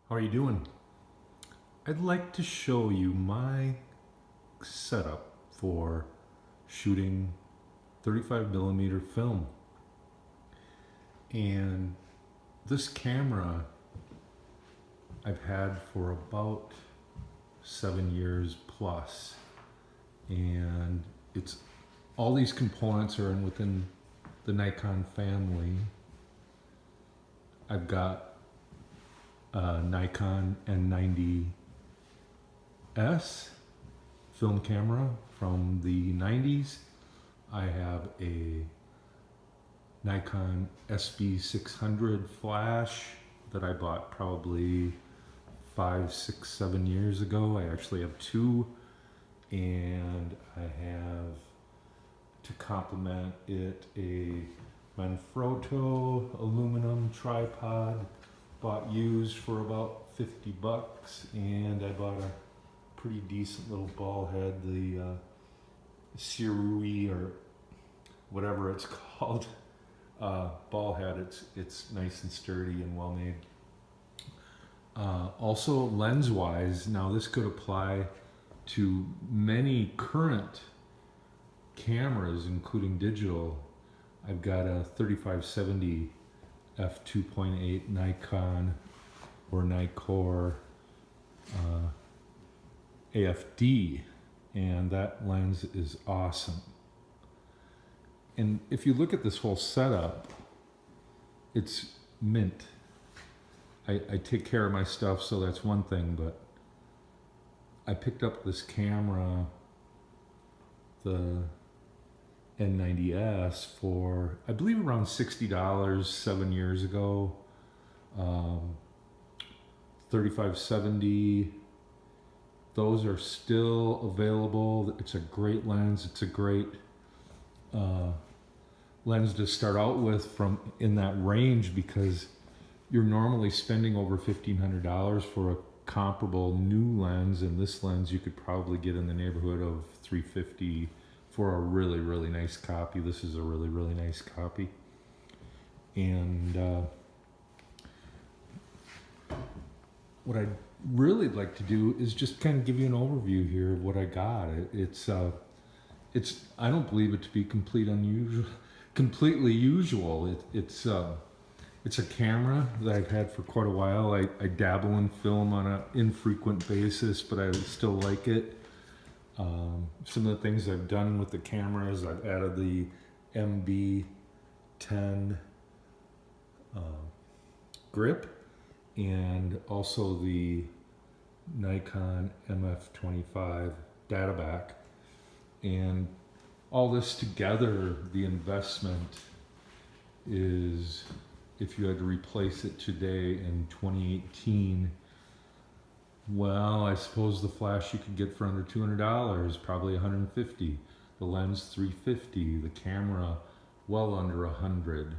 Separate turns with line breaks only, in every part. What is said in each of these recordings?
How are you doing? I'd like to show you my setup for shooting 35mm film. And this camera I've had for about 7 years plus. And it's all these components are within the Nikon family. I've got a Nikon N90S film camera from the 90s. I have a Nikon SB-600 flash that I bought probably 5, 6, 7 years ago. I actually have two, and I have, to complement it, a Manfrotto aluminum tripod, bought used for about 50 bucks, and I bought a pretty decent little ball head, the Sirui or whatever it's called, ball head. It's nice and sturdy and well made. Also lens wise, now this could apply to many current cameras, including digital. I've got a 3570 f2.8 Nikon or NIKKOR AFD, and that lens is awesome. And if you look at this whole setup, it's mint. I take care of my stuff, so that's one thing, but I picked up this camera, the N90S, for I believe around $60 7 years ago. 3570, those are still available. It's a great lens. It's a great lens to start out with from in that range, because you're normally spending over $1,500 for a comparable new lens, and this lens you could probably get in the neighborhood of $350 for a really, really nice copy. This is a really, really nice copy. And what I'd really like to do is just kind of give you an overview here of what I got. It's I don't believe it to be completely usual. It's a camera that I've had for quite a while. I dabble in film on an infrequent basis, but I still like it. Some of the things I've done with the camera is I've added the MB10 grip, and also the Nikon MF25 data back. And all this together, the investment is, if you had to replace it today in 2018, well, I suppose the flash you could get for under $200, probably $150. The lens $350, the camera well under $100,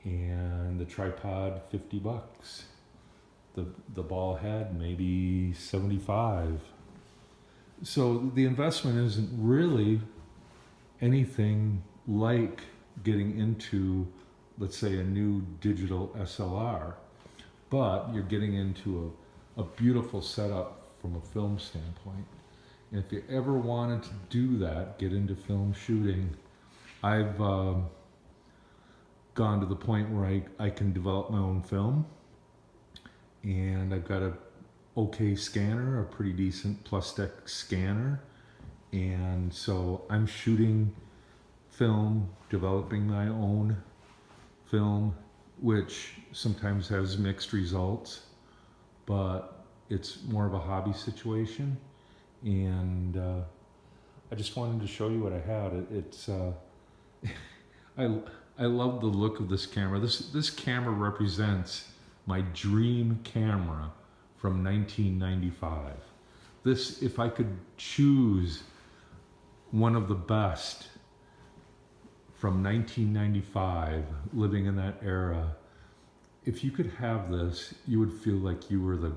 and the tripod $50. The ball head maybe $75. So the investment isn't really anything like getting into, let's say, a new digital SLR, but you're getting into a beautiful setup from a film standpoint. And if you ever wanted to do that, get into film shooting, I've gone to the point where I can develop my own film, and I've got a okay scanner, a pretty decent Plustek scanner, and so I'm shooting film, developing my own film, which sometimes has mixed results, but it's more of a hobby situation. And I just wanted to show you what I had. It's I love the look of this camera. This camera represents my dream camera from 1995. This, if I could choose one of the best from 1995, living in that era, if you could have this, you would feel like you had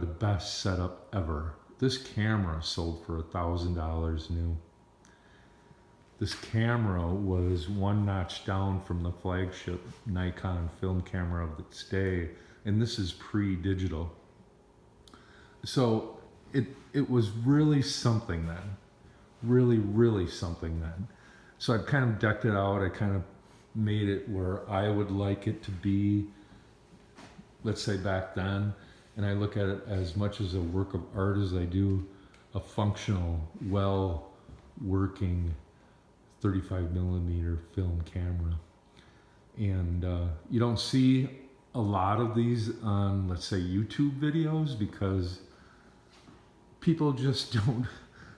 the best setup ever. This camera sold for $1,000 new. This camera was one notch down from the flagship Nikon film camera of its day, and this is pre-digital. So it was really something then, really something then. So I kind of decked it out. I kind of made it where I would like it to be, let's say back then, and I look at it as much as a work of art as I do a functional, well working 35mm film camera. And you don't see a lot of these on, let's say, YouTube videos, because people just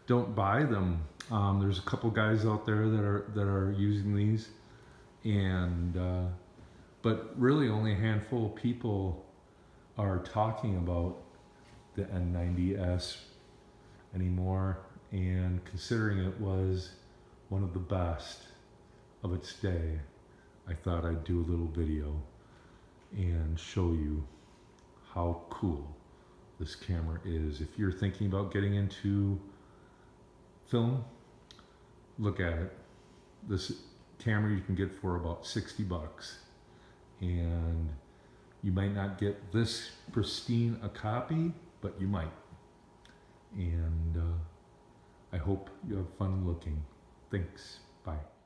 don't buy them. There's a couple guys out there that are using these, and but really only a handful of people are talking about the N90S anymore, and considering it was one of the best of its day, I thought I'd do a little video and show you how cool this camera is. If you're thinking about getting into film, look at it. This camera you can get for about 60 bucks, and you might not get this pristine a copy, but you might. And I hope you have fun looking. Thanks. Bye.